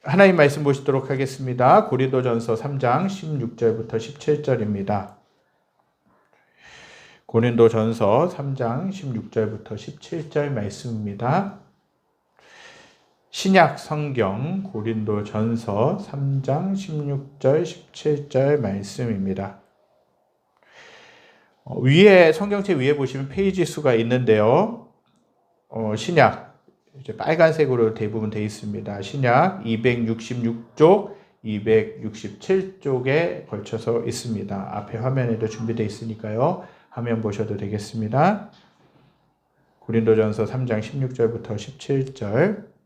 하나님 말씀 보시도록 하겠습니다. 고린도전서 3장 16절부터 17절입니다. 고린도전서 3장 16절부터 17절 말씀입니다. 신약 성경 고린도전서 3장 16절 17절 말씀입니다. 위에 성경책 위에 보시면 페이지 수가 있는데요. 신약 이제 빨간색으로 대부분 되어 있습니다. 신약 266쪽, 267쪽에 걸쳐서 있습니다. 앞에 화면에도 준비되어 있으니까요. 화면 보셔도 되겠습니다. 고린도전서 3장 16절부터 17절.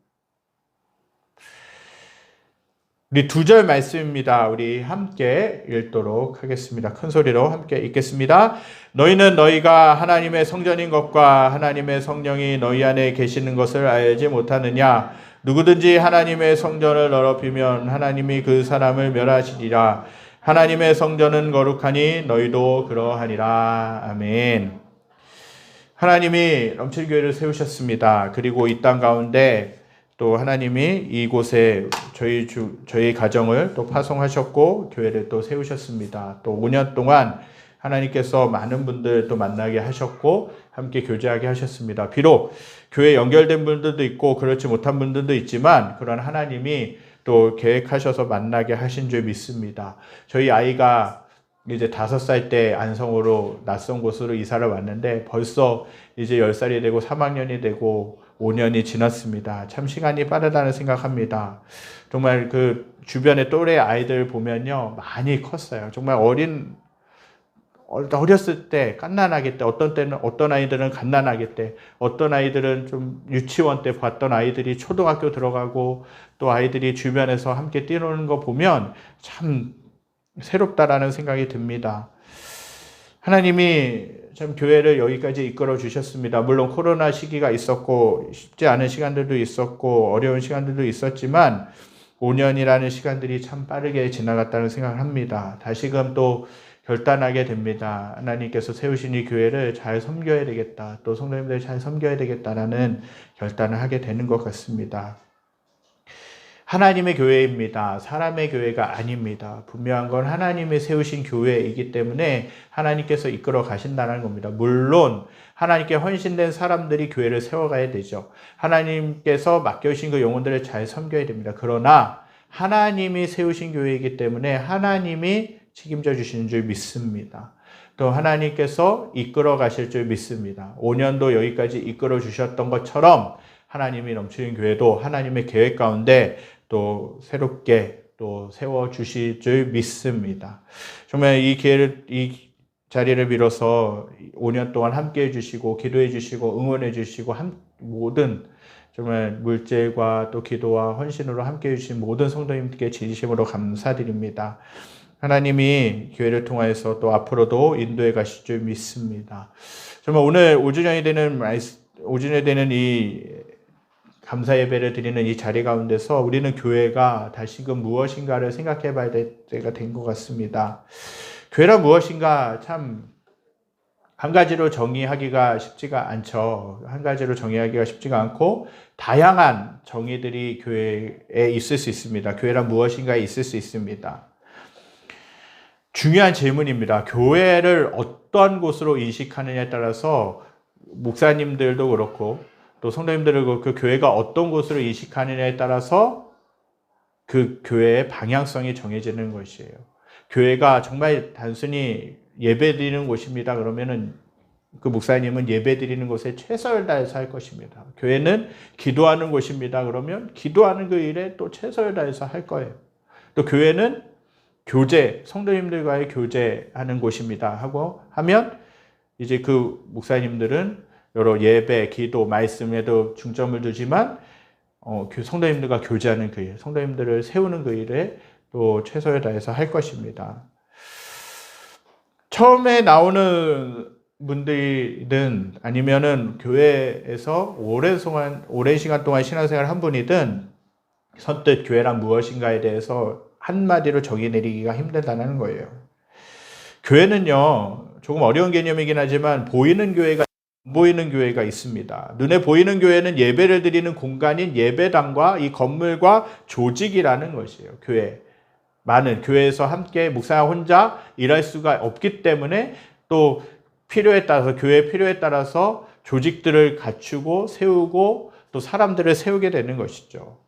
우리 2절 말씀입니다. 우리 함께 읽도록 하겠습니다. 큰 소리로 함께 읽겠습니다. 너희는 너희가 하나님의 성전인 것과 하나님의 성령이 너희 안에 계시는 것을 알지 못하느냐? 누구든지 하나님의 성전을 더럽히면 하나님이 그 사람을 멸하시리라. 하나님의 성전은 거룩하니 너희도 그러하니라. 아멘. 하나님이 넘칠 교회를 세우셨습니다. 그리고 이 땅 가운데 또 하나님이 이곳에 저희 가정을 또 파송하셨고 교회를 또 세우셨습니다. 또 5년 동안 하나님께서 많은 분들 또 만나게 하셨고 함께 교제하게 하셨습니다. 비록 교회에 연결된 분들도 있고 그렇지 못한 분들도 있지만 그런 하나님이 또 계획하셔서 만나게 하신 줄 믿습니다. 저희 아이가 이제 5살 때 안성으로 낯선 곳으로 이사를 왔는데 벌써 이제 10살이 되고 3학년이 되고 5년이 지났습니다. 참 시간이 빠르다는 생각합니다. 정말 그 주변의 또래 아이들 보면요. 많이 컸어요. 정말 어렸을 때 갓난아기 때 어떤 아이들은 갓난아기 때 어떤 아이들은 좀 유치원 때 봤던 아이들이 초등학교 들어가고 또 아이들이 주변에서 함께 뛰노는 거 보면 참 새롭다라는 생각이 듭니다. 하나님이 참 교회를 여기까지 이끌어 주셨습니다. 물론 코로나 시기가 있었고 쉽지 않은 시간들도 있었고 어려운 시간들도 있었지만 5년이라는 시간들이 참 빠르게 지나갔다는 생각을 합니다. 다시금 또 결단하게 됩니다. 하나님께서 세우신 이 교회를 잘 섬겨야 되겠다. 또 성도님들 잘 섬겨야 되겠다라는 결단을 하게 되는 것 같습니다. 하나님의 교회입니다. 사람의 교회가 아닙니다. 분명한 건 하나님이 세우신 교회이기 때문에 하나님께서 이끌어 가신다는 겁니다. 물론 하나님께 헌신된 사람들이 교회를 세워가야 되죠. 하나님께서 맡겨주신 그 영혼들을 잘 섬겨야 됩니다. 그러나 하나님이 세우신 교회이기 때문에 하나님이 책임져 주시는 줄 믿습니다. 또 하나님께서 이끌어 가실 줄 믿습니다. 5년도 여기까지 이끌어 주셨던 것처럼 하나님이 넘치는 교회도 하나님의 계획 가운데 또 새롭게 또 세워주실 줄 믿습니다. 정말 이 자리를 빌어서 5년 동안 함께 해주시고 기도해 주시고 응원해 주시고 모든 정말 물질과 또 기도와 헌신으로 함께 해주신 모든 성도님들께 진심으로 감사드립니다. 하나님이 교회를 통하여서 또 앞으로도 인도해 가실 줄 믿습니다. 정말 오늘 5주년이 되는 이 감사 예배를 드리는 이 자리 가운데서 우리는 교회가 다시금 무엇인가를 생각해 봐야 될 때가 된 것 같습니다. 교회란 무엇인가 참 한 가지로 정의하기가 쉽지가 않죠. 한 가지로 정의하기가 쉽지가 않고 다양한 정의들이 교회에 있을 수 있습니다. 교회란 무엇인가에 있을 수 있습니다. 중요한 질문입니다. 교회를 어떤 곳으로 인식하느냐에 따라서 목사님들도 그렇고 또 성도님들을 그 교회가 어떤 곳으로 인식하느냐에 따라서 그 교회의 방향성이 정해지는 것이에요. 교회가 정말 단순히 예배드리는 곳입니다. 그러면은 그 목사님은 예배드리는 곳에 최선을 다해서 할 것입니다. 교회는 기도하는 곳입니다. 그러면 기도하는 그 일에 또 최선을 다해서 할 거예요. 또 교회는 성도님들과의 교제하는 곳입니다. 하고 하면 이제 그 목사님들은 여러 예배, 기도, 말씀에도 중점을 두지만 성도님들과 교제하는 그 일, 성도님들을 세우는 그 일에 또 최선을 다해서 할 것입니다. 처음에 나오는 분들이든 아니면은 교회에서 오랜 시간 동안 신앙생활을 한 분이든 선뜻 교회란 무엇인가에 대해서 한마디로 정의 내리기가 힘들다는 거예요. 교회는요, 조금 어려운 개념이긴 하지만 보이는 교회가 보이는 교회가 있습니다. 눈에 보이는 교회는 예배를 드리는 공간인 예배당과 이 건물과 조직이라는 것이에요. 교회. 많은 교회에서 함께 목사 혼자 일할 수가 없기 때문에 또 필요에 따라서 교회의 필요에 따라서 조직들을 갖추고 세우고 또 사람들을 세우게 되는 것이죠.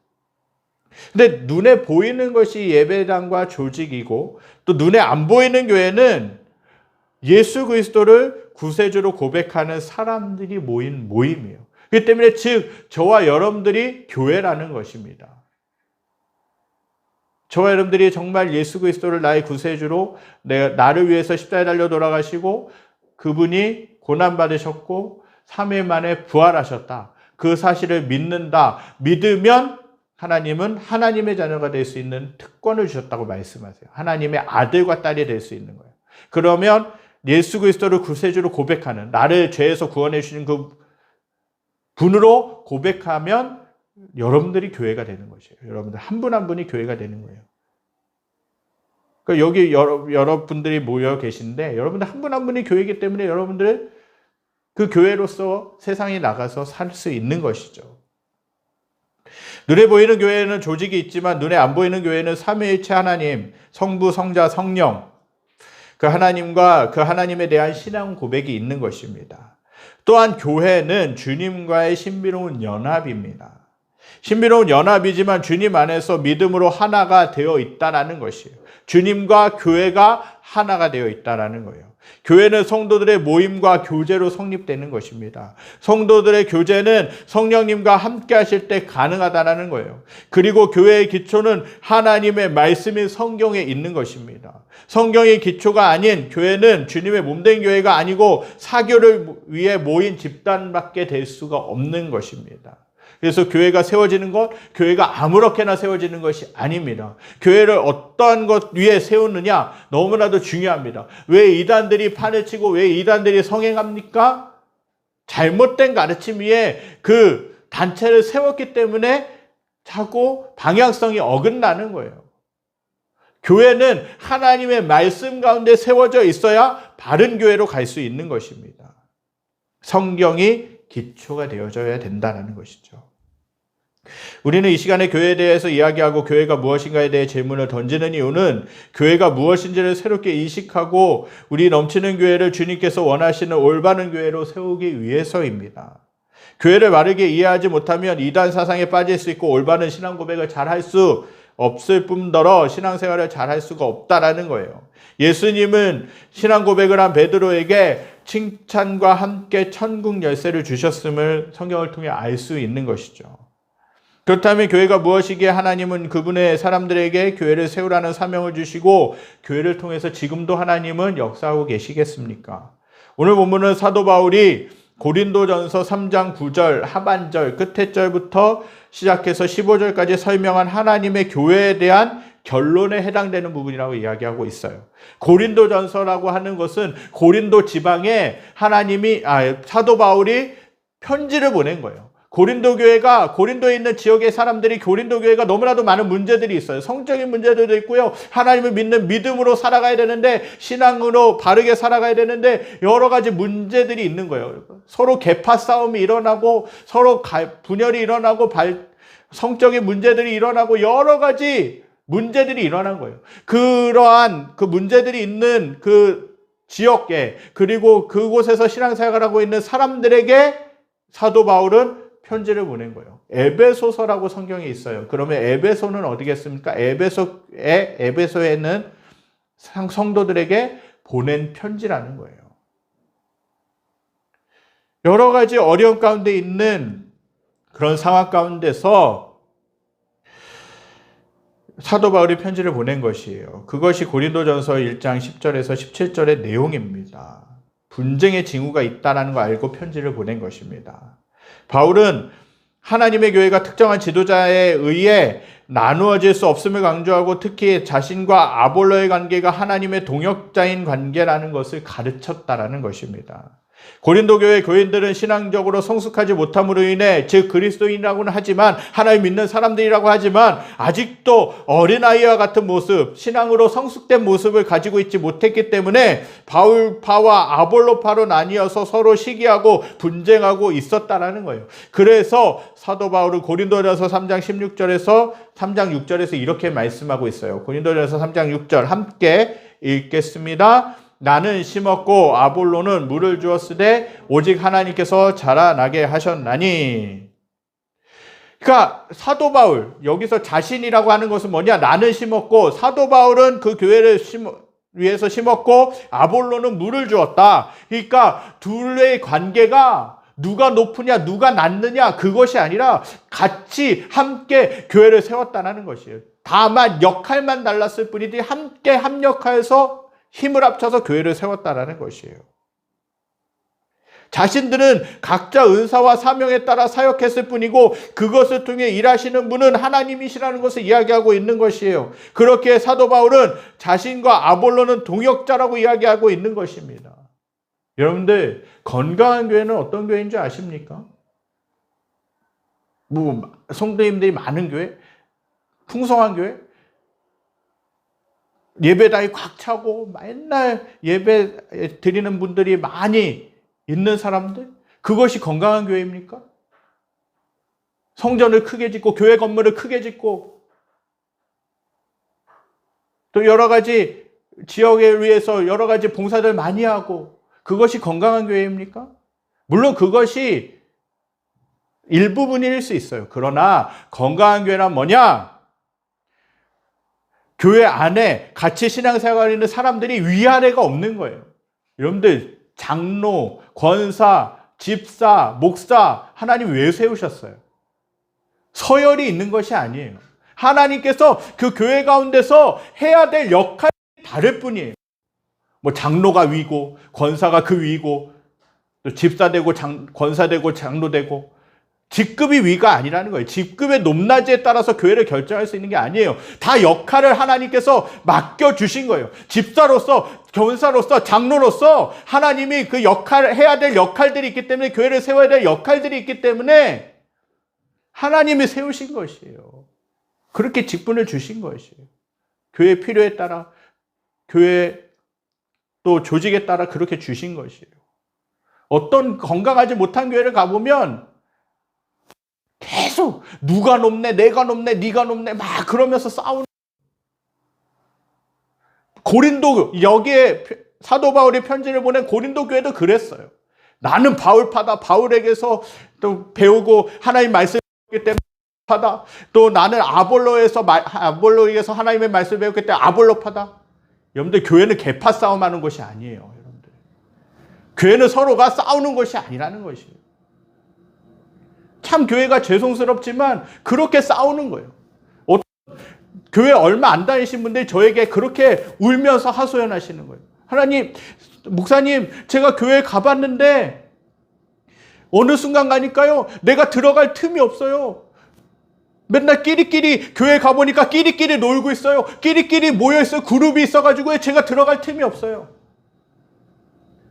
근데 눈에 보이는 것이 예배당과 조직이고 또 눈에 안 보이는 교회는 예수 그리스도를 구세주로 고백하는 사람들이 모인 모임이에요. 그렇기 때문에 즉 저와 여러분들이 교회라는 것입니다. 저와 여러분들이 정말 예수 그리스도를 나의 구세주로 나를 위해서 십자가에 달려 돌아가시고 그분이 고난받으셨고 3일 만에 부활하셨다. 그 사실을 믿는다. 믿으면 하나님은 하나님의 자녀가 될 수 있는 특권을 주셨다고 말씀하세요. 하나님의 아들과 딸이 될 수 있는 거예요. 그러면 예수 그리스도를 구세주로 고백하는, 나를 죄에서 구원해 주시는 그 분으로 고백하면 여러분들이 교회가 되는 것이에요. 여러분들 한 분 한 분이 교회가 되는 거예요. 그러니까 여기 여러분들이 모여 계신데 여러분들 한 분 한 분이 교회이기 때문에 여러분들 그 교회로서 세상에 나가서 살 수 있는 것이죠. 눈에 보이는 교회에는 조직이 있지만 눈에 안 보이는 교회는 삼위일체 하나님, 성부, 성자, 성령, 그 하나님과 그 하나님에 대한 신앙 고백이 있는 것입니다. 또한 교회는 주님과의 신비로운 연합입니다. 신비로운 연합이지만 주님 안에서 믿음으로 하나가 되어 있다는 것이에요. 주님과 교회가 하나가 되어 있다는 거예요. 교회는 성도들의 모임과 교제로 성립되는 것입니다. 성도들의 교제는 성령님과 함께 하실 때 가능하다는 거예요. 그리고 교회의 기초는 하나님의 말씀인 성경에 있는 것입니다. 성경의 기초가 아닌 교회는 주님의 몸된 교회가 아니고 사교를 위해 모인 집단밖에 될 수가 없는 것입니다. 그래서 교회가 세워지는 것, 교회가 아무렇게나 세워지는 것이 아닙니다. 교회를 어떠한 것 위에 세우느냐 너무나도 중요합니다. 왜 이단들이 판을 치고 왜 이단들이 성행합니까? 잘못된 가르침 위에 그 단체를 세웠기 때문에 자꾸 방향성이 어긋나는 거예요. 교회는 하나님의 말씀 가운데 세워져 있어야 바른 교회로 갈 수 있는 것입니다. 성경이 기초가 되어져야 된다는 것이죠. 우리는 이 시간에 교회에 대해서 이야기하고 교회가 무엇인가에 대해 질문을 던지는 이유는 교회가 무엇인지를 새롭게 인식하고 우리 넘치는 교회를 주님께서 원하시는 올바른 교회로 세우기 위해서입니다. 교회를 바르게 이해하지 못하면 이단 사상에 빠질 수 있고 올바른 신앙 고백을 잘 할 수 없을 뿐더러 신앙생활을 잘 할 수가 없다라는 거예요. 예수님은 신앙 고백을 한 베드로에게 칭찬과 함께 천국 열쇠를 주셨음을 성경을 통해 알 수 있는 것이죠. 그렇다면 교회가 무엇이기에 하나님은 그분의 사람들에게 교회를 세우라는 사명을 주시고 교회를 통해서 지금도 하나님은 역사하고 계시겠습니까? 오늘 본문은 사도 바울이 고린도전서 3장 9절 하반절 끝에 절부터 시작해서 15절까지 설명한 하나님의 교회에 대한 결론에 해당되는 부분이라고 이야기하고 있어요. 고린도전서라고 하는 것은 고린도 지방에 사도 바울이 편지를 보낸 거예요. 고린도에 있는 지역의 사람들이 고린도 교회가 너무나도 많은 문제들이 있어요. 성적인 문제들도 있고요. 하나님을 믿는 믿음으로 살아가야 되는데 신앙으로 바르게 살아가야 되는데 여러 가지 문제들이 있는 거예요. 서로 계파 싸움이 일어나고 서로 분열이 일어나고 성적인 문제들이 일어나고 여러 가지 문제들이 일어난 거예요. 그러한 그 문제들이 있는 그 지역에 그리고 그곳에서 신앙생활을 하고 있는 사람들에게 사도 바울은 편지를 보낸 거예요. 에베소서라고 성경에 있어요. 그러면 에베소는 어디겠습니까? 에베소에는 성도들에게 보낸 편지라는 거예요. 여러 가지 어려움 가운데 있는 그런 상황 가운데서 사도 바울이 편지를 보낸 것이에요. 그것이 고린도전서 1장 10절에서 17절의 내용입니다. 분쟁의 징후가 있다는 거 알고 편지를 보낸 것입니다. 바울은 하나님의 교회가 특정한 지도자에 의해 나누어질 수 없음을 강조하고 특히 자신과 아볼로의 관계가 하나님의 동역자인 관계라는 것을 가르쳤다라는 것입니다. 고린도 교회 교인들은 신앙적으로 성숙하지 못함으로 인해, 즉 그리스도인이라고는 하지만, 하나님 믿는 사람들이라고 하지만 아직도 어린아이와 같은 모습, 신앙으로 성숙된 모습을 가지고 있지 못했기 때문에 바울파와 아볼로파로 나뉘어서 서로 시기하고 분쟁하고 있었다라는 거예요. 그래서 사도 바울은 고린도전서 3장 16절에서 3장 6절에서 이렇게 말씀하고 있어요. 고린도전서 3장 6절 함께 읽겠습니다. 나는 심었고 아볼로는 물을 주었으되 오직 하나님께서 자라나게 하셨나니. 그러니까 사도 바울, 여기서 자신이라고 하는 것은 뭐냐? 나는 심었고, 사도 바울은 그 교회를 위해서 심었고 아볼로는 물을 주었다. 그러니까 둘의 관계가 누가 높으냐 누가 낮느냐 그것이 아니라 같이 함께 교회를 세웠다는 것이에요. 다만 역할만 달랐을 뿐이지 함께 합력하여서 힘을 합쳐서 교회를 세웠다라는 것이에요. 자신들은 각자 은사와 사명에 따라 사역했을 뿐이고 그것을 통해 일하시는 분은 하나님이시라는 것을 이야기하고 있는 것이에요. 그렇게 사도 바울은 자신과 아볼로는 동역자라고 이야기하고 있는 것입니다. 여러분들, 건강한 교회는 어떤 교회인 줄 아십니까? 성도님들이 많은 교회? 풍성한 교회? 예배당이 꽉 차고 맨날 예배 드리는 분들이 많이 있는 사람들? 그것이 건강한 교회입니까? 성전을 크게 짓고 교회 건물을 크게 짓고 또 여러 가지 지역에 위해서 여러 가지 봉사들 많이 하고 그것이 건강한 교회입니까? 물론 그것이 일부분일 수 있어요. 그러나 건강한 교회란 뭐냐? 교회 안에 같이 신앙생활을 하는 사람들이 위아래가 없는 거예요. 여러분들, 장로, 권사, 집사, 목사, 하나님 왜 세우셨어요? 서열이 있는 것이 아니에요. 하나님께서 그 교회 가운데서 해야 될 역할이 다를 뿐이에요. 장로가 위고, 권사가 그 위고, 또 집사 되고, 권사 되고, 장로 되고, 직급이 위가 아니라는 거예요. 직급의 높낮이에 따라서 교회를 결정할 수 있는 게 아니에요. 다 역할을 하나님께서 맡겨주신 거예요. 집사로서, 권사로서, 장로로서 하나님이 그 해야 될 역할들이 있기 때문에, 교회를 세워야 될 역할들이 있기 때문에 하나님이 세우신 것이에요. 그렇게 직분을 주신 것이에요. 교회 필요에 따라, 교회 또 조직에 따라 그렇게 주신 것이에요. 어떤 건강하지 못한 교회를 가보면 계속 누가 높네, 내가 높네, 네가 높네 막 그러면서 싸우는. 고린도, 여기에 사도 바울이 편지를 보낸 고린도 교회도 그랬어요. 나는 바울파다. 바울에게서 또 배우고 하나님 말씀을 배웠기 때문에 파다. 또 나는 아볼로에게서 하나님의 말씀을 배웠기 때문에 아볼로파다. 여러분들, 교회는 계파 싸움하는 것이 아니에요. 여러분들, 교회는 서로가 싸우는 것이 아니라는 것이에요. 참 교회가 죄송스럽지만 그렇게 싸우는 거예요. 교회 얼마 안 다니신 분들이 저에게 그렇게 울면서 하소연하시는 거예요. 하나님, 목사님, 제가 교회 가봤는데 어느 순간 가니까요, 내가 들어갈 틈이 없어요. 맨날 끼리끼리 교회 가보니까 끼리끼리 놀고 있어요. 끼리끼리 모여있어요. 그룹이 있어가지고 제가 들어갈 틈이 없어요.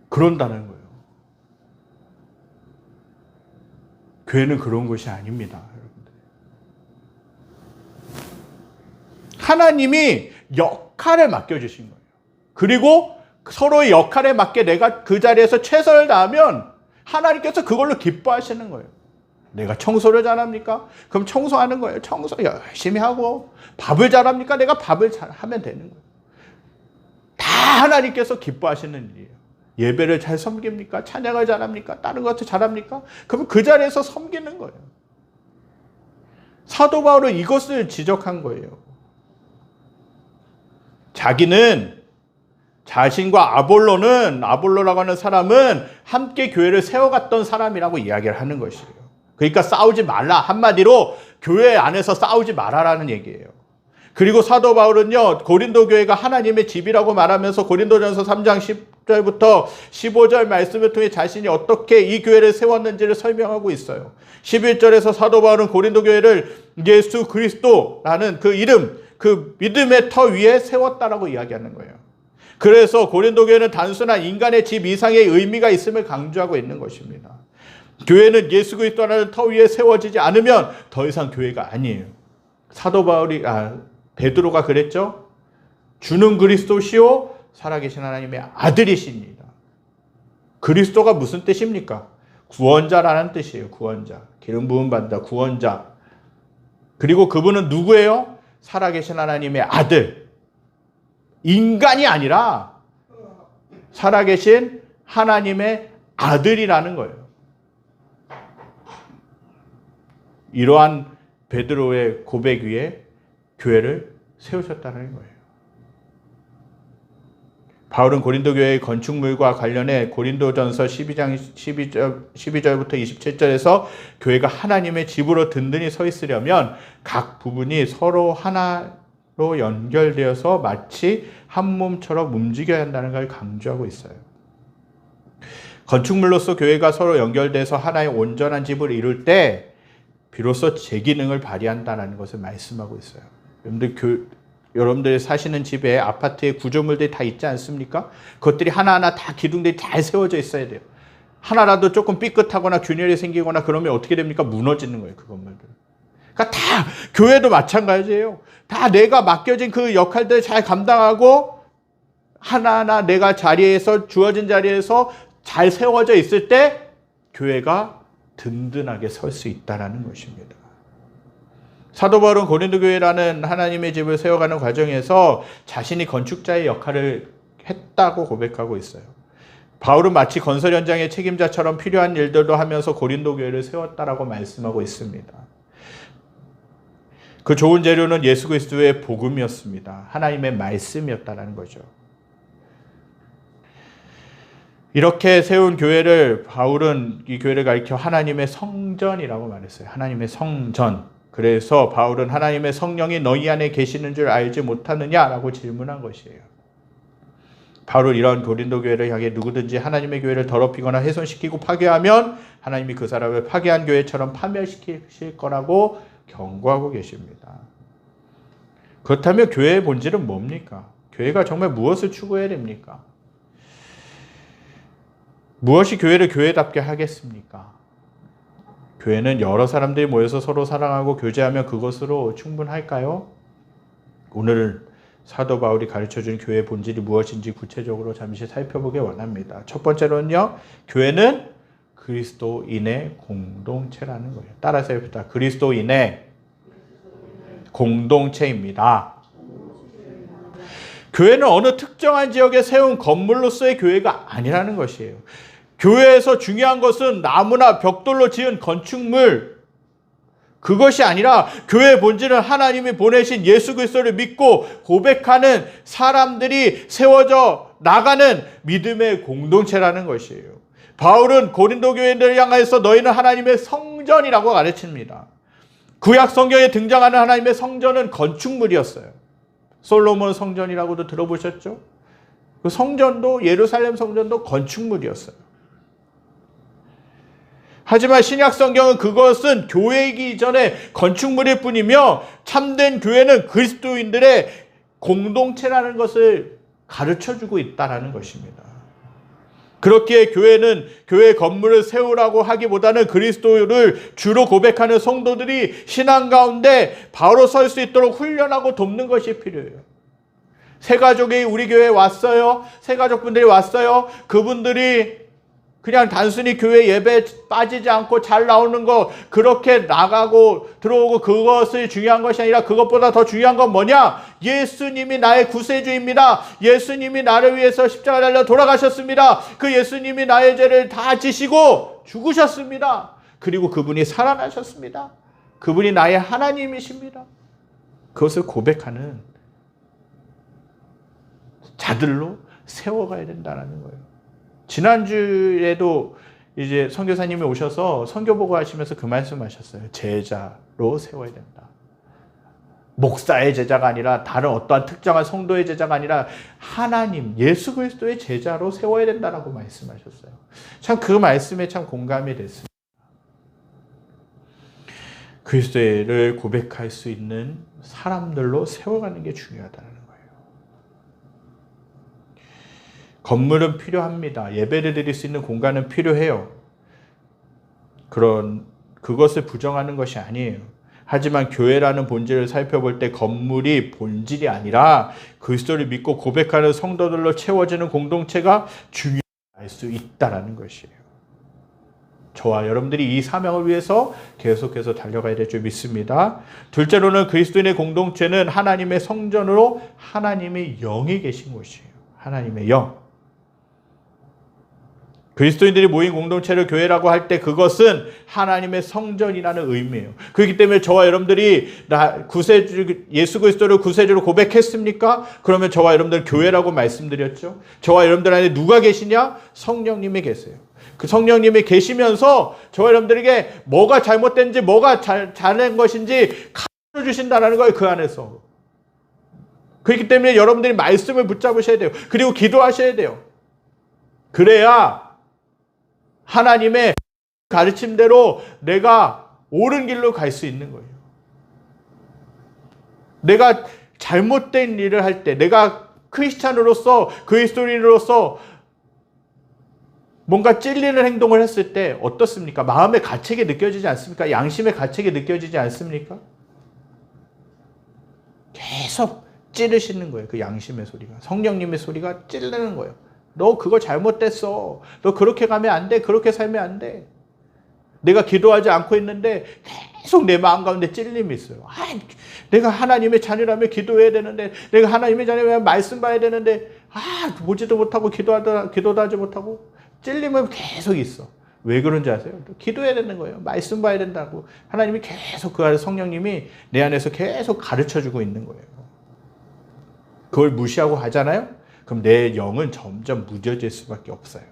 그런다는 거예요. 교회는 그런 것이 아닙니다, 여러분들. 하나님이 역할을 맡겨주신 거예요. 그리고 서로의 역할에 맞게 내가 그 자리에서 최선을 다하면 하나님께서 그걸로 기뻐하시는 거예요. 내가 청소를 잘합니까? 그럼 청소하는 거예요. 청소 열심히 하고. 밥을 잘합니까? 내가 밥을 잘하면 되는 거예요. 다 하나님께서 기뻐하시는 일이에요. 예배를 잘 섬깁니까? 찬양을 잘합니까? 다른 것도 잘합니까? 그럼 그 자리에서 섬기는 거예요. 사도 바울은 이것을 지적한 거예요. 자기는, 자신과 아볼로라고 하는 사람은 함께 교회를 세워갔던 사람이라고 이야기를 하는 것이에요. 그러니까 싸우지 말라. 한마디로 교회 안에서 싸우지 말아라는 얘기예요. 그리고 사도 바울은요, 고린도 교회가 하나님의 집이라고 말하면서 고린도전서 3장 10절부터 15절 말씀을 통해 자신이 어떻게 이 교회를 세웠는지를 설명하고 있어요. 11절에서 사도 바울은 고린도 교회를 예수 그리스도라는 그 이름, 그 믿음의 터 위에 세웠다라고 이야기하는 거예요. 그래서 고린도 교회는 단순한 인간의 집 이상의 의미가 있음을 강조하고 있는 것입니다. 교회는 예수 그리스도라는 터 위에 세워지지 않으면 더 이상 교회가 아니에요. 사도 베드로가 그랬죠. 주는 그리스도시요 살아계신 하나님의 아들이십니다. 그리스도가 무슨 뜻입니까? 구원자라는 뜻이에요. 구원자. 기름 부음 받다 구원자. 그리고 그분은 누구예요? 살아계신 하나님의 아들. 인간이 아니라 살아계신 하나님의 아들이라는 거예요. 이러한 베드로의 고백 위에 교회를 세우셨다는 거예요. 바울은 고린도 교회의 건축물과 관련해 고린도전서 12장 12절부터 27절에서 교회가 하나님의 집으로 든든히 서 있으려면 각 부분이 서로 하나로 연결되어서 마치 한 몸처럼 움직여야 한다는 걸 강조하고 있어요. 건축물로서 교회가 서로 연결돼서 하나의 온전한 집을 이룰 때 비로소 제 기능을 발휘한다는 것을 말씀하고 있어요. 여러분들이 사시는 집에 아파트에 구조물들이 다 있지 않습니까? 그것들이 하나하나 다 기둥들이 잘 세워져 있어야 돼요. 하나라도 조금 삐끗하거나 균열이 생기거나 그러면 어떻게 됩니까? 무너지는 거예요, 그 건물들. 그러니까 다 교회도 마찬가지예요. 다 내가 맡겨진 그 역할들을 잘 감당하고 하나하나 내가 주어진 자리에서 잘 세워져 있을 때 교회가 든든하게 설 수 있다는 것입니다. 사도 바울은 고린도 교회라는 하나님의 집을 세워가는 과정에서 자신이 건축자의 역할을 했다고 고백하고 있어요. 바울은 마치 건설 현장의 책임자처럼 필요한 일들도 하면서 고린도 교회를 세웠다라고 말씀하고 있습니다. 그 좋은 재료는 예수 그리스도의 복음이었습니다. 하나님의 말씀이었다는 거죠. 이렇게 세운 교회를 바울은 이 교회를 가리켜 하나님의 성전이라고 말했어요. 하나님의 성전. 그래서 바울은 하나님의 성령이 너희 안에 계시는 줄 알지 못하느냐라고 질문한 것이에요. 바울은 이런 고린도 교회를 향해 누구든지 하나님의 교회를 더럽히거나 훼손시키고 파괴하면 하나님이 그 사람을 파괴한 교회처럼 파멸시키실 거라고 경고하고 계십니다. 그렇다면 교회의 본질은 뭡니까? 교회가 정말 무엇을 추구해야 됩니까? 무엇이 교회를 교회답게 하겠습니까? 교회는 여러 사람들이 모여서 서로 사랑하고 교제하면 그것으로 충분할까요? 오늘 사도 바울이 가르쳐준 교회의 본질이 무엇인지 구체적으로 잠시 살펴보기 원합니다. 첫 번째로는요, 교회는 그리스도인의 공동체라는 거예요. 따라서 해봅시다. 그리스도인의 공동체입니다. 교회는 어느 특정한 지역에 세운 건물로서의 교회가 아니라는 것이에요. 교회에서 중요한 것은 나무나 벽돌로 지은 건축물, 그것이 아니라 교회의 본질은 하나님이 보내신 예수 그리스도를 믿고 고백하는 사람들이 세워져 나가는 믿음의 공동체라는 것이에요. 바울은 고린도 교회들을 향해서 너희는 하나님의 성전이라고 가르칩니다. 구약 성경에 등장하는 하나님의 성전은 건축물이었어요. 솔로몬 성전이라고도 들어보셨죠? 그 성전도, 예루살렘 성전도 건축물이었어요. 하지만 신약 성경은 그것은 교회이기 전에 건축물일 뿐이며 참된 교회는 그리스도인들의 공동체라는 것을 가르쳐주고 있다는 것입니다. 그렇기에 교회는 교회 건물을 세우라고 하기보다는 그리스도를 주로 고백하는 성도들이 신앙 가운데 바로 설 수 있도록 훈련하고 돕는 것이 필요해요. 새 가족이 우리 교회에 왔어요. 새 가족분들이 왔어요. 그분들이 그냥 단순히 교회 예배에 빠지지 않고 잘 나오는 거 그렇게 나가고 들어오고 그것이 중요한 것이 아니라 그것보다 더 중요한 건 뭐냐? 예수님이 나의 구세주입니다. 예수님이 나를 위해서 십자가 달려 돌아가셨습니다. 그 예수님이 나의 죄를 다 지시고 죽으셨습니다. 그리고 그분이 살아나셨습니다. 그분이 나의 하나님이십니다. 그것을 고백하는 자들로 세워가야 된다는 거예요. 지난주에도 이제 선교사님이 오셔서 선교 보고하시면서 그 말씀하셨어요. 제자로 세워야 된다. 목사의 제자가 아니라 다른 어떠한 특정한 성도의 제자가 아니라 하나님, 예수 그리스도의 제자로 세워야 된다라고 말씀하셨어요. 참 그 말씀에 참 공감이 됐습니다. 그리스도를 고백할 수 있는 사람들로 세워가는 게 중요하다는 거예요. 건물은 필요합니다. 예배를 드릴 수 있는 공간은 필요해요. 그것을 부정하는 것이 아니에요. 하지만 교회라는 본질을 살펴볼 때 건물이 본질이 아니라 그리스도를 믿고 고백하는 성도들로 채워지는 공동체가 중요할 수 있다는 것이에요. 저와 여러분들이 이 사명을 위해서 계속해서 달려가야 될 줄 믿습니다. 둘째로는 그리스도인의 공동체는 하나님의 성전으로 하나님의 영이 계신 곳이에요. 하나님의 영. 그리스도인들이 모인 공동체를 교회라고 할 때 그것은 하나님의 성전이라는 의미예요. 그렇기 때문에 저와 여러분들이 예수 그리스도를 구세주로 고백했습니까? 그러면 저와 여러분들 교회라고 말씀드렸죠. 저와 여러분들 안에 누가 계시냐? 성령님이 계세요. 그 성령님이 계시면서 저와 여러분들에게 뭐가 잘못된지 뭐가 잘한 것인지 가르쳐 주신다는 거예요. 그 안에서. 그렇기 때문에 여러분들이 말씀을 붙잡으셔야 돼요. 그리고 기도하셔야 돼요. 그래야 하나님의 가르침대로 내가 옳은 길로 갈 수 있는 거예요. 내가 잘못된 일을 할 때, 내가 크리스찬으로서, 그리스도인으로서 뭔가 찔리는 행동을 했을 때 어떻습니까? 마음의 가책이 느껴지지 않습니까? 양심의 가책이 느껴지지 않습니까? 계속 찌르시는 거예요. 그 양심의 소리가. 성령님의 소리가 찌르는 거예요. 너 그거 잘못됐어. 너 그렇게 가면 안 돼. 그렇게 살면 안 돼. 내가 기도하지 않고 있는데 계속 내 마음 가운데 찔림이 있어요. 내가 하나님의 자녀라면 기도해야 되는데, 내가 하나님의 자녀라면 말씀 봐야 되는데, 보지도 못하고 기도도 하지 못하고 찔림은 계속 있어. 왜 그런지 아세요? 기도해야 되는 거예요. 말씀 봐야 된다고. 하나님이 계속 그 안에 성령님이 내 안에서 계속 가르쳐주고 있는 거예요. 그걸 무시하고 하잖아요? 그럼 내 영은 점점 무뎌질 수밖에 없어요.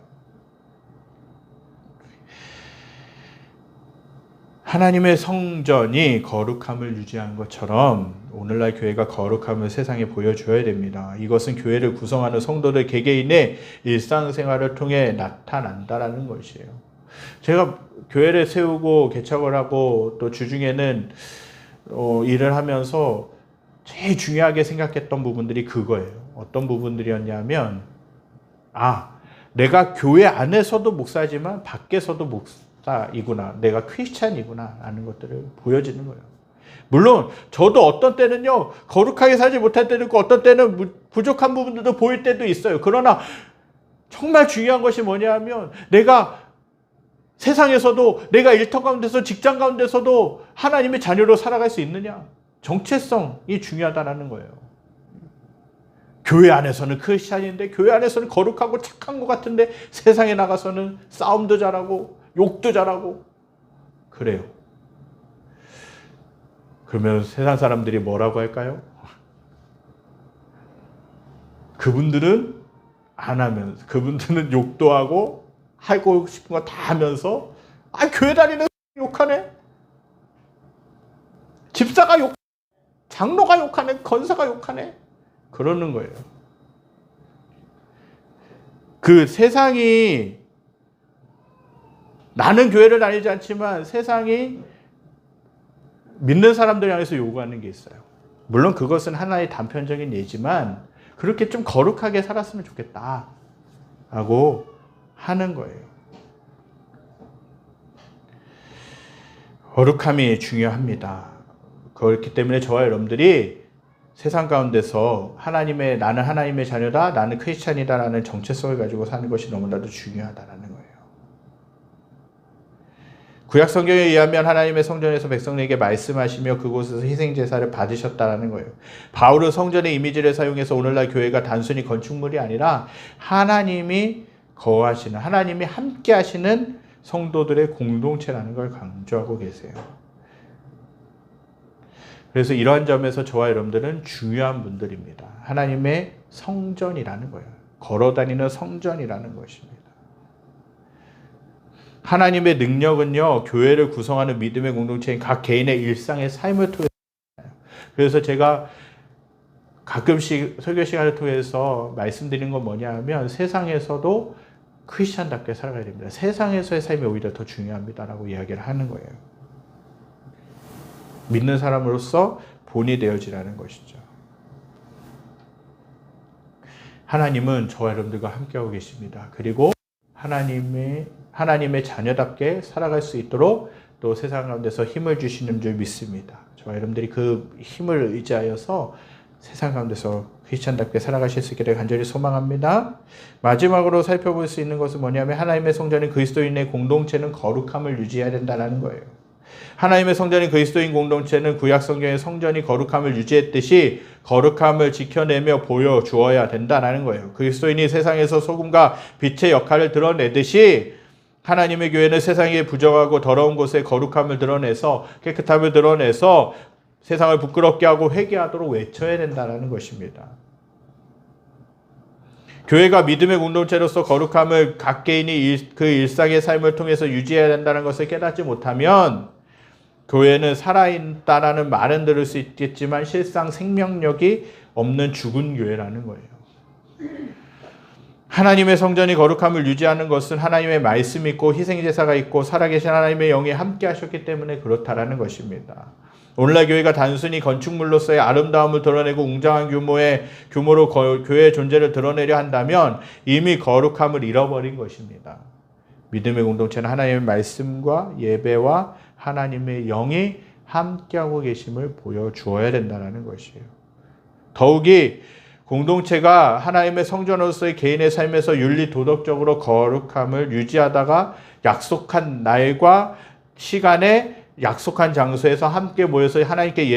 하나님의 성전이 거룩함을 유지하는 것처럼 오늘날 교회가 거룩함을 세상에 보여줘야 됩니다. 이것은 교회를 구성하는 성도들 개개인의 일상생활을 통해 나타난다는 것이에요. 제가 교회를 세우고 개척을 하고 또 주중에는 일을 하면서 제일 중요하게 생각했던 부분들이 그거예요. 어떤 부분들이었냐면 내가 교회 안에서도 목사지만 밖에서도 목사이구나. 내가 크리스찬이구나 라는 것들을 보여지는 거예요. 물론 저도 어떤 때는요. 거룩하게 살지 못할 때도 있고 어떤 때는 부족한 부분들도 보일 때도 있어요. 그러나 정말 중요한 것이 뭐냐면 내가 세상에서도 내가 일터 가운데서 직장 가운데서도 하나님의 자녀로 살아갈 수 있느냐. 정체성이 중요하다는 거예요. 교회 안에서는 크리스찬인데 교회 안에서는 거룩하고 착한 것 같은데 세상에 나가서는 싸움도 잘하고 욕도 잘하고 그래요. 그러면 세상 사람들이 뭐라고 할까요? 그분들은 안 하면서 그분들은 욕도 하고 하고 싶은 거 다 하면서 교회 다니는 욕하네. 집사가 욕, 장로가 욕하네. 권사가 욕하네. 그러는 거예요. 그 세상이 나는 교회를 다니지 않지만 세상이 믿는 사람들 향해서 요구하는 게 있어요. 물론 그것은 하나의 단편적인 예지만 그렇게 좀 거룩하게 살았으면 좋겠다 하고 하는 거예요. 거룩함이 중요합니다. 그렇기 때문에 저와 여러분들이 세상 가운데서 나는 하나님의 자녀다, 나는 크리스찬이다라는 정체성을 가지고 사는 것이 너무나도 중요하다라는 거예요. 구약 성경에 의하면 하나님의 성전에서 백성에게 말씀하시며 그곳에서 희생 제사를 받으셨다라는 거예요. 바울은 성전의 이미지를 사용해서 오늘날 교회가 단순히 건축물이 아니라 하나님이 거하시는, 하나님이 함께 하시는 성도들의 공동체라는 걸 강조하고 계세요. 그래서 이러한 점에서 저와 여러분들은 중요한 분들입니다. 하나님의 성전이라는 거예요. 걸어다니는 성전이라는 것입니다. 하나님의 능력은요, 교회를 구성하는 믿음의 공동체인 각 개인의 일상의 삶을 통해서. 그래서 제가 가끔씩 설교 시간을 통해서 말씀드리는 건 뭐냐 하면 세상에서도 크리스찬답게 살아가야 됩니다. 세상에서의 삶이 오히려 더 중요합니다라고 이야기를 하는 거예요. 믿는 사람으로서 본이 되어지라는 것이죠. 하나님은 저와 여러분들과 함께하고 계십니다. 그리고 하나님의 자녀답게 살아갈 수 있도록 또 세상 가운데서 힘을 주시는 줄 믿습니다. 저와 여러분들이 그 힘을 의지하여서 세상 가운데서 크리스찬답게 살아가실 수 있기를 간절히 소망합니다. 마지막으로 살펴볼 수 있는 것은 뭐냐면 하나님의 성전인 그리스도인의 공동체는 거룩함을 유지해야 된다는 거예요. 하나님의 성전인 그리스도인 공동체는 구약 성경의 성전이 거룩함을 유지했듯이 거룩함을 지켜내며 보여주어야 된다는 거예요. 그리스도인이 세상에서 소금과 빛의 역할을 드러내듯이 하나님의 교회는 세상에 부정하고 더러운 곳에 거룩함을 드러내서 깨끗함을 드러내서 세상을 부끄럽게 하고 회개하도록 외쳐야 된다는 것입니다. 교회가 믿음의 공동체로서 거룩함을 각 개인이 그 일상의 삶을 통해서 유지해야 된다는 것을 깨닫지 못하면 교회는 살아있다라는 말은 들을 수 있겠지만 실상 생명력이 없는 죽은 교회라는 거예요. 하나님의 성전이 거룩함을 유지하는 것은 하나님의 말씀이 있고 희생제사가 있고 살아계신 하나님의 영이 함께 하셨기 때문에 그렇다라는 것입니다. 오늘날 교회가 단순히 건축물로서의 아름다움을 드러내고 웅장한 규모로 교회의 존재를 드러내려 한다면 이미 거룩함을 잃어버린 것입니다. 믿음의 공동체는 하나님의 말씀과 예배와 하나님의 영이 함께하고 계심을 보여주어야 된다는 것이에요. 더욱이 공동체가 하나님의 성전으로서의 개인의 삶에서 윤리 도덕적으로 거룩함을 유지하다가 약속한 날과 시간에 약속한 장소에서 함께 모여서 하나님께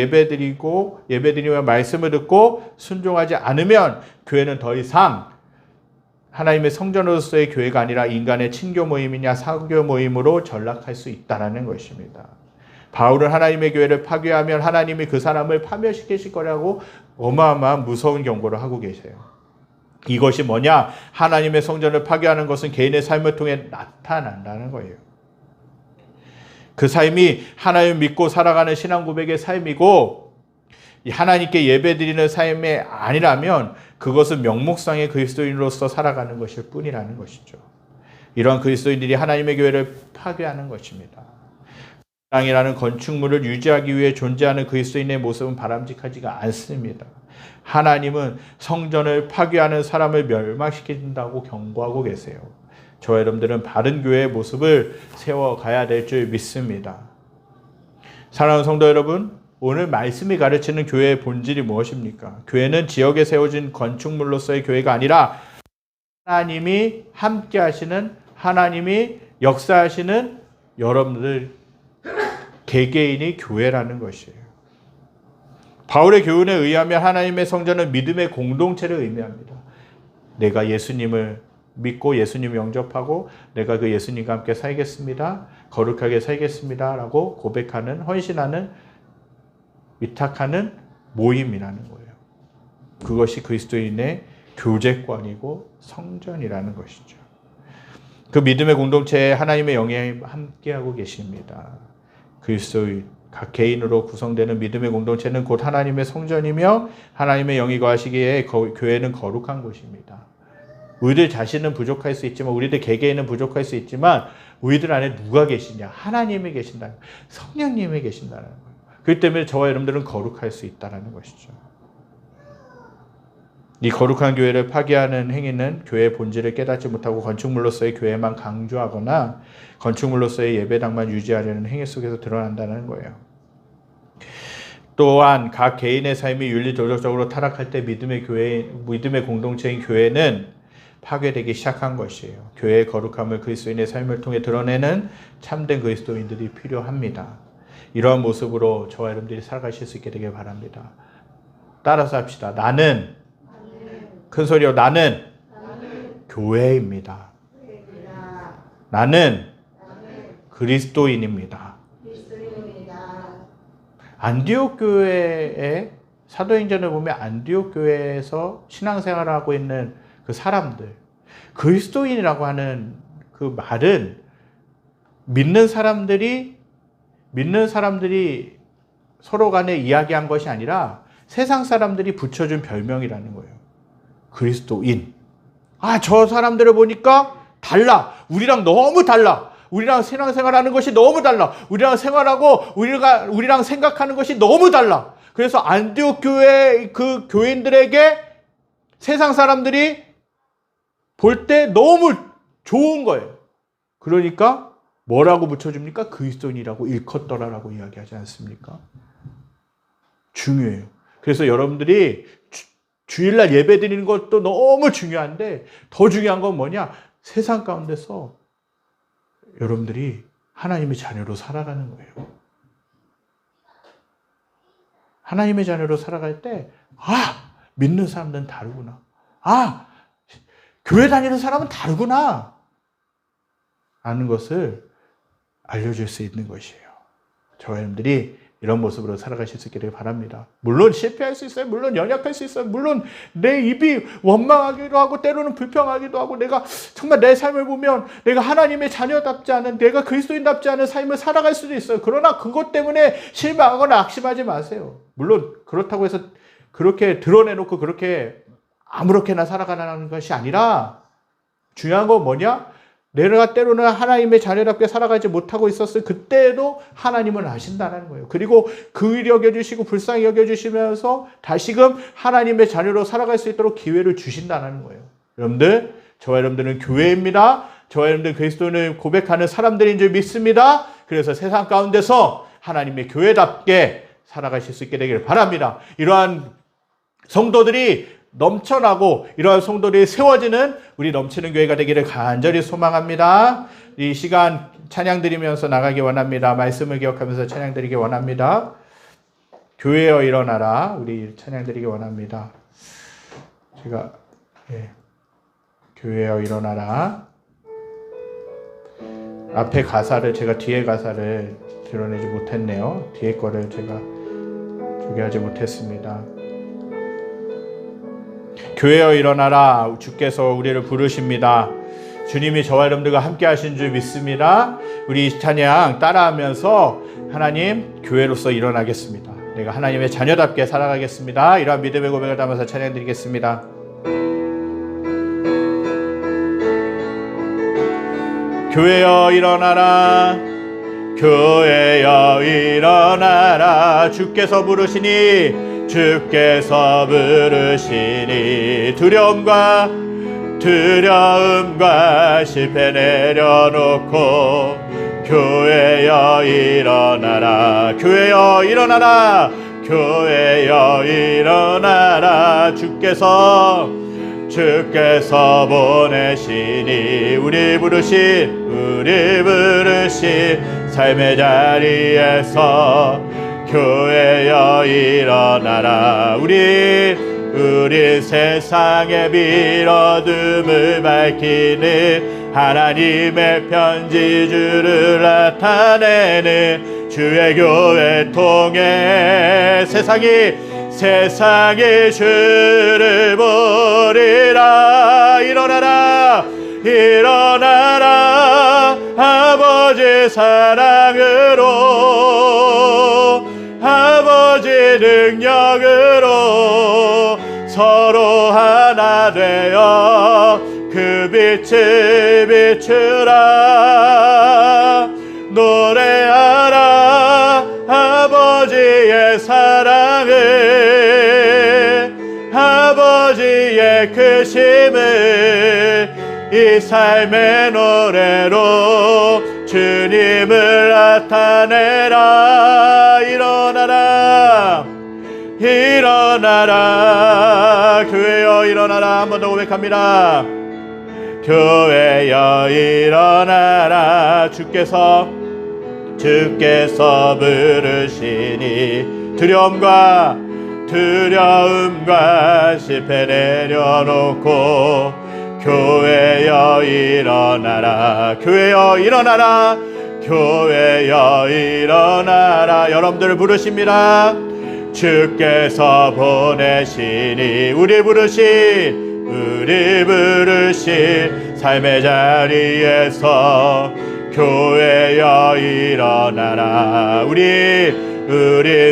예배드리며 말씀을 듣고 순종하지 않으면 교회는 더 이상 하나님의 성전으로서의 교회가 아니라 인간의 친교 모임이냐 사교 모임으로 전락할 수 있다는 것입니다. 바울은 하나님의 교회를 파괴하면 하나님이 그 사람을 파멸시키실 거라고 어마어마한 무서운 경고를 하고 계세요. 이것이 뭐냐? 하나님의 성전을 파괴하는 것은 개인의 삶을 통해 나타난다는 거예요. 그 삶이 하나님을 믿고 살아가는 신앙 고백의 삶이고 하나님께 예배드리는 삶이 아니라면 그것은 명목상의 그리스도인으로서 살아가는 것일 뿐이라는 것이죠. 이러한 그리스도인들이 하나님의 교회를 파괴하는 것입니다. 신앙이라는 건축물을 유지하기 위해 존재하는 그리스도인의 모습은 바람직하지가 않습니다. 하나님은 성전을 파괴하는 사람을 멸망시킨다고 경고하고 계세요. 저와 여러분들은 바른 교회의 모습을 세워가야 될 줄 믿습니다. 사랑하는 성도 여러분, 오늘 말씀이 가르치는 교회의 본질이 무엇입니까? 교회는 지역에 세워진 건축물로서의 교회가 아니라 하나님이 함께 하시는, 하나님이 역사하시는 여러분들 개개인이 교회라는 것이에요. 바울의 교훈에 의하면 하나님의 성전은 믿음의 공동체를 의미합니다. 내가 예수님을 믿고 예수님을 영접하고 내가 그 예수님과 함께 살겠습니다. 거룩하게 살겠습니다. 라고 고백하는, 헌신하는, 위탁하는 모임이라는 거예요. 그것이 그리스도인의 교제권이고 성전이라는 것이죠. 그 믿음의 공동체에 하나님의 영이 함께하고 계십니다. 그리스도인, 각 개인으로 구성되는 믿음의 공동체는 곧 하나님의 성전이며 하나님의 영이 거하시기에 교회는 거룩한 곳입니다. 우리들 자신은 부족할 수 있지만, 우리들 개개인은 부족할 수 있지만 우리들 안에 누가 계시냐? 하나님이 계신다는 거예요. 성령님이 계신다는 거예요. 그렇기 때문에 저와 여러분들은 거룩할 수 있다는 것이죠. 이 거룩한 교회를 파괴하는 행위는 교회의 본질을 깨닫지 못하고 건축물로서의 교회만 강조하거나 건축물로서의 예배당만 유지하려는 행위 속에서 드러난다는 거예요. 또한 각 개인의 삶이 윤리도덕적으로 타락할 때 믿음의 공동체인 교회는 파괴되기 시작한 것이에요. 교회의 거룩함을 그리스도인의 삶을 통해 드러내는 참된 그리스도인들이 필요합니다. 이러한 모습으로 저와 여러분들이 살아가실 수 있게 되길 바랍니다. 따라서 합시다. 나는 큰 소리로 나는 교회입니다. 나는 그리스도인입니다. 안디옥 교회의 사도행전을 보면 안디옥 교회에서 신앙생활을 하고 있는 그 사람들, 그리스도인이라고 하는 그 말은 믿는 사람들이 서로 간에 이야기한 것이 아니라 세상 사람들이 붙여준 별명이라는 거예요. 그리스도인. 아, 저 사람들을 보니까 달라. 우리랑 너무 달라. 우리랑 신앙생활하는 것이 너무 달라. 우리랑 생활하고 우리랑 생각하는 것이 너무 달라. 그래서 안디옥 교회 그 교인들에게 세상 사람들이 볼 때 너무 좋은 거예요. 그러니까 뭐라고 붙여줍니까? 그리스도인이라고 일컫더라라고 이야기하지 않습니까? 중요해요. 그래서 여러분들이 주일날 예배 드리는 것도 너무 중요한데 더 중요한 건 뭐냐? 세상 가운데서 여러분들이 하나님의 자녀로 살아가는 거예요. 하나님의 자녀로 살아갈 때 믿는 사람들은 다르구나. 교회 다니는 사람은 다르구나. 아는 것을 알려줄 수 있는 것이에요. 저와 여러분들이 이런 모습으로 살아가실 수 있기를 바랍니다. 물론 실패할 수 있어요. 물론 연약할 수 있어요. 물론 내 입이 원망하기도 하고 때로는 불평하기도 하고 내가 정말 내 삶을 보면 내가 하나님의 자녀답지 않은 내가 그리스도인답지 않은 삶을 살아갈 수도 있어요. 그러나 그것 때문에 실망하거나 악심하지 마세요. 물론 그렇다고 해서 그렇게 드러내놓고 그렇게 아무렇게나 살아가는 것이 아니라 중요한 건 뭐냐? 내가 때로는 하나님의 자녀답게 살아가지 못하고 있었을 그때에도 하나님은 아신다는 거예요. 그리고 긍휼히 여겨주시고 불쌍히 여겨주시면서 다시금 하나님의 자녀로 살아갈 수 있도록 기회를 주신다는 거예요. 여러분들, 저와 여러분들은 교회입니다. 저와 여러분들 그리스도인을 고백하는 사람들인 줄 믿습니다. 그래서 세상 가운데서 하나님의 교회답게 살아가실 수 있게 되기를 바랍니다. 이러한 성도들이 넘쳐나고 이러한 성도들이 세워지는 우리 넘치는 교회가 되기를 간절히 소망합니다. 이 시간 찬양 드리면서 나가기 원합니다. 말씀을 기억하면서 찬양 드리기 원합니다. 교회여 일어나라. 우리 찬양 드리기 원합니다. 제가 교회여 일어나라. 앞에 가사를 제가 뒤에 가사를 드러내지 못했네요. 뒤에 거를 제가 소개하지 못했습니다. 교회여 일어나라. 주께서 우리를 부르십니다. 주님이 저와 여러분들과 함께 하신 줄 믿습니다. 우리 찬양 따라하면서 하나님 교회로서 일어나겠습니다. 내가 하나님의 자녀답게 살아가겠습니다. 이러한 믿음의 고백을 담아서 찬양 드리겠습니다. 교회여 일어나라. 교회여 일어나라. 주께서 부르시니 주께서 부르시니 두려움과 실패 내려놓고 교회여 일어나라. 교회여 일어나라. 교회여 일어나라. 주께서 보내시니 우리 부르신 삶의 자리에서 교회여 일어나라. 우리 세상의 빛 어둠을 밝히는 하나님의 편지주를 나타내는 주의 교회 통해 세상이 주를 보리라. 일어나라. 아버지 사랑으로 아버지 능력으로 서로 하나 되어 그 빛을 비추라. 노래하라. 아버지의 사랑을 아버지의 크심을 이 삶의 노래로 주님을 나타내라. 일어나라. 교회여 일어나라. 한 번 더 고백합니다. 교회여 일어나라. 주께서 부르시니 두려움과 실패 내려놓고 교회여 일어나라. 교회여 일어나라. 교회여 일어나라. 여러분들을 부르십니다. 주께서 보내시니 우리 부르신 삶의 자리에서 교회여 일어나라. 우리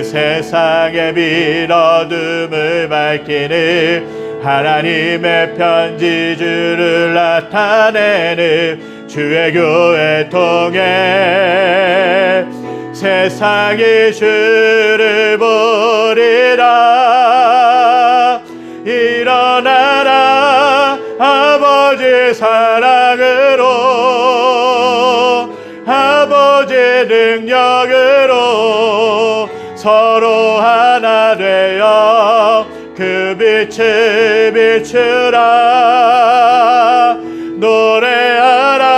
세상의 빛 어둠을 밝히는 하나님의 편지주를 나타내는 주의 교회 통해 세상이 주를 보리라. 일어나라. 사랑으로 아버지의 능력으로 서로 하나 되어 그 빛을 비추라. 노래하라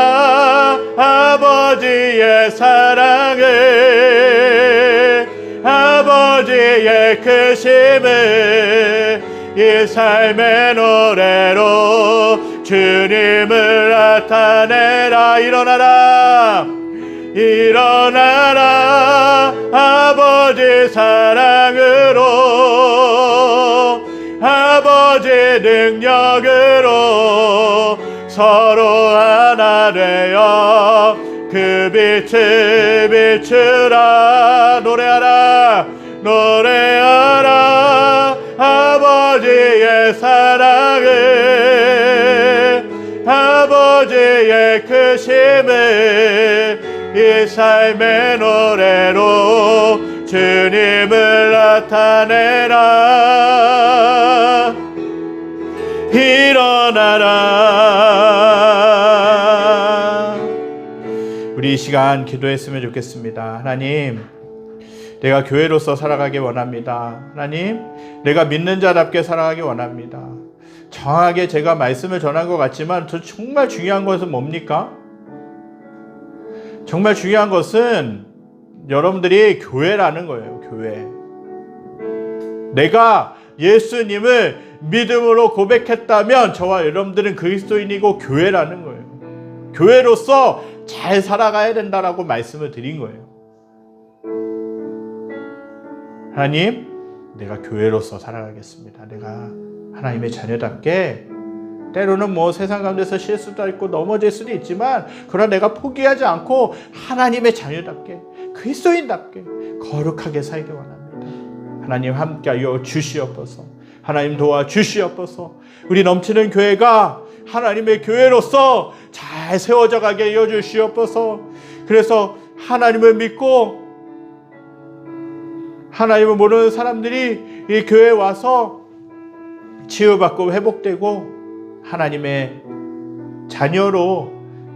아버지의 사랑을, 아버지의 크심을 이 삶의 노래로 주님을 나타내라. 일어나라, 일어나라 아버지 사랑으로 아버지 능력으로 서로 하나 되어 그 빛을 비추라. 노래하라, 노래하라 아버지의 사랑을, 아버지의 크심을 이 삶의 노래로 주님을 나타내라. 일어나라. 우리 이 시간 기도했으면 좋겠습니다. 하나님, 내가 교회로서 살아가기 원합니다. 하나님, 내가 믿는 자답게 살아가기 원합니다. 정확하게 제가 말씀을 전한 것 같지만 정말 중요한 것은 뭡니까? 정말 중요한 것은 여러분들이 교회라는 거예요. 교회. 내가 예수님을 믿음으로 고백했다면 저와 여러분들은 그리스도인이고 교회라는 거예요. 교회로서 잘 살아가야 된다라고 말씀을 드린 거예요. 하나님, 내가 교회로서 살아가겠습니다. 내가 하나님의 자녀답게, 때로는 세상 가운데서 실수도 있고 넘어질 수도 있지만 그러나 내가 포기하지 않고 하나님의 자녀답게, 그리스도인답게 거룩하게 살기 원합니다. 하나님 함께하여 주시옵소서. 하나님 도와주시옵소서. 우리 넘치는 교회가 하나님의 교회로서 잘 세워져 가게 하여 주시옵소서. 그래서 하나님을 믿고 하나님을 모르는 사람들이 이 교회에 와서 치유받고 회복되고 하나님의 자녀로,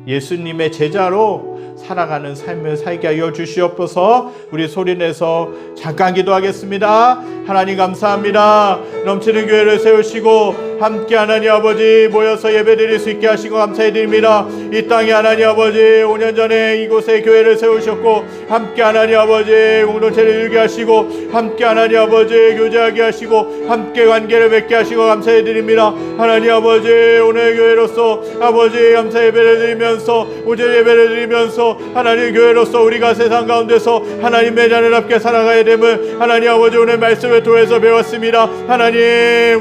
예수님의 제자로 살아가는 삶을 살게 하여 주시옵소서. 우리 소리내서 잠깐 기도하겠습니다. 하나님 감사합니다. 넘치는 교회를 세우시고 함께 하나님 아버지 모여서 예배드릴 수 있게 하시고 감사드립니다. 이 땅에 하나님 아버지 5년 전에 이곳에 교회를 세우셨고 함께 하나님 아버지 공동체를 이루게 하시고 함께 하나님 아버지 교제하게 하시고 함께 관계를 맺게 하시고 감사드립니다. 하나님 아버지 오늘 교회로서 아버지 감사 예배를 드리면서 오전 예배를 드리면서 하나님 교회로서 우리가 세상 가운데서 하나님의 자녀답게 살아가야 됨을 하나님 아버지 오늘 말씀을 통해서 배웠습니다. 하나님,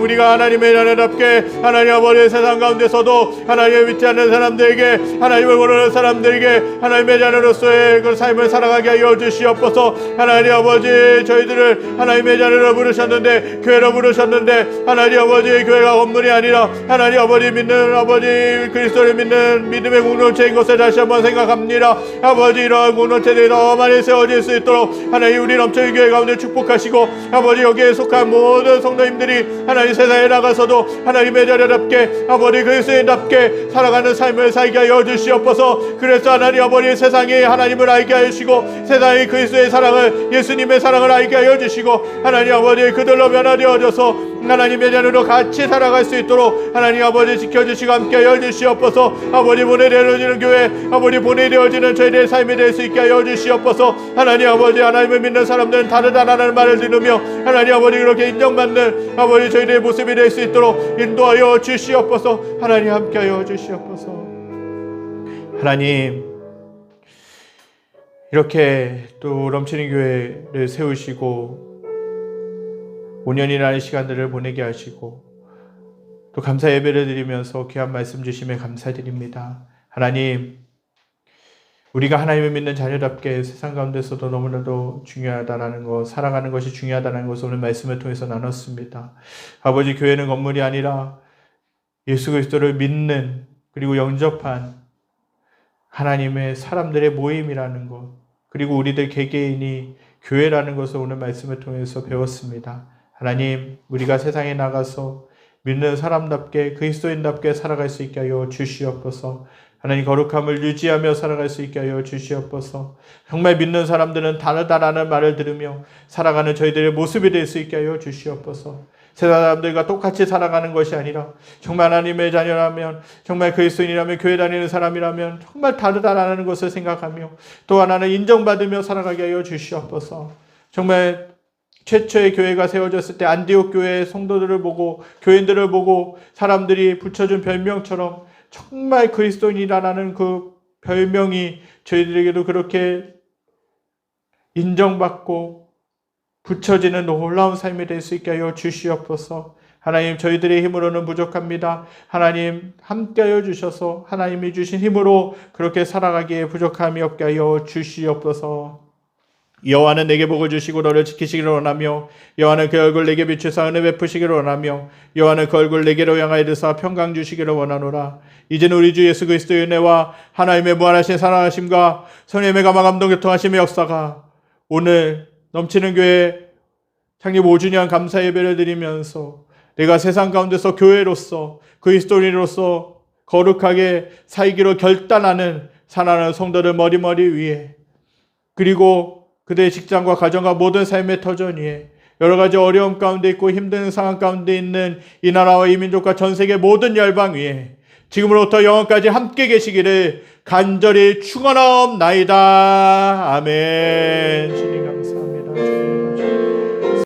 우리가 하나님의 자녀답게 하나님 아버지 세상 가운데서도 하나님을 믿지 않는 사람들에게, 하나님을 모르는 사람들에게 하나님의 자녀로서의 그 삶을 살아가게 하여 주시옵소서. 하나님 아버지, 저희들을 하나님의 자녀로 부르셨는데, 교회로 부르셨는데 하나님 아버지 교회가 건물이 아니라 하나님 아버지 믿는 아버지 그리스도를 믿는 믿음의 공동체인 것을 다시 한번 생각합니다. 아버지, 이러한 공동체들이 더 많이 세워질 수 있도록 하나님 우리 넘치는 교회 가운데 축복하시고 아버지 여기에 속한 모든 성도님들이 하나님 세상에 나가서도 하나님의 자녀답게 아버지 그리스도인답게 살아가는 삶을 살게 하여 주시옵소서. 그래서 하나님 아버지 세상이 하나님을 알게 하시고 세상이 그리스도의 사랑을, 예수님의 사랑을 알게 하여 주시고 하나님 아버지 그들로 변화되어져서 하나님의 자녀로 같이 살아갈 수 있도록 하나님 아버지 지켜주시고 함께 하여 주시옵소서. 아버지 보내되어지는 교회, 아버지 보내되어지는 저희들의 삶이 될 수 있게 하여 주시옵소서. 하나님 아버지, 하나님을 믿는 사람들은 다르다라는 말을 들으며 하나님 아버지 그렇게 인정받는 아버지 저희들의 모습이 될 수 있도록 인도하여 주시옵소서. 하나님 함께 하여 주시옵소서. 하나님, 이렇게 또 넘치는 교회를 세우시고 5년이라는 시간들을 보내게 하시고 또 감사 예배를 드리면서 귀한 말씀 주심에 감사드립니다. 하나님, 우리가 하나님을 믿는 자녀답게 세상 가운데서도 너무나도 중요하다라는 것, 살아가는 것이 중요하다는 것을 오늘 말씀을 통해서 나눴습니다. 아버지, 교회는 건물이 아니라 예수 그리스도를 믿는 그리고 영접한 하나님의 사람들의 모임이라는 것, 그리고 우리들 개개인이 교회라는 것을 오늘 말씀을 통해서 배웠습니다. 하나님, 우리가 세상에 나가서 믿는 사람답게 그리스도인답게 살아갈 수 있게 하여 주시옵소서. 하나님 거룩함을 유지하며 살아갈 수 있게 하여 주시옵소서. 정말 믿는 사람들은 다르다라는 말을 들으며 살아가는 저희들의 모습이 될 수 있게 하여 주시옵소서. 세상 사람들과 똑같이 살아가는 것이 아니라 정말 하나님의 자녀라면, 정말 그리스도인이라면, 교회 다니는 사람이라면 정말 다르다라는 것을 생각하며 또 하나는 인정받으며 살아가게 하여 주시옵소서. 정말 최초의 교회가 세워졌을 때 안디옥 교회의 성도들을 보고 교인들을 보고 사람들이 붙여준 별명처럼 정말 그리스도인이라는 그 별명이 저희들에게도 그렇게 인정받고 붙여지는 놀라운 삶이 될 수 있게 하여 주시옵소서. 하나님, 저희들의 힘으로는 부족합니다. 하나님 함께하여 주셔서 하나님이 주신 힘으로 그렇게 살아가기에 부족함이 없게 하여 주시옵소서. 여호와는 내게 복을 주시고 너를 지키시기를 원하며 여호와는 그 얼굴 내게 비추사 은혜 베푸시기를 원하며 여호와는 그 얼굴 내게로 향하여 드사 평강 주시기를 원하노라. 이제는 우리 주 예수 그리스도의 은혜와 하나님의 무한하신 사랑하심과 성령의 감화 감동 교통하심의 역사가 오늘 넘치는 교회 창립 5주년 감사 예배를 드리면서 내가 세상 가운데서 교회로서 그리스도인으로서 거룩하게 살기로 결단하는 사랑하는 성도들 머리머리 위에, 그리고 그대의 직장과 가정과 모든 삶의 터전 위에 여러 가지 어려움 가운데 있고 힘든 상황 가운데 있는 이 나라와 이 민족과 전 세계 모든 열방 위에 지금으로부터 영원까지 함께 계시기를 간절히 축원하옵나이다. 아멘. 주님 감사합니다. 주님.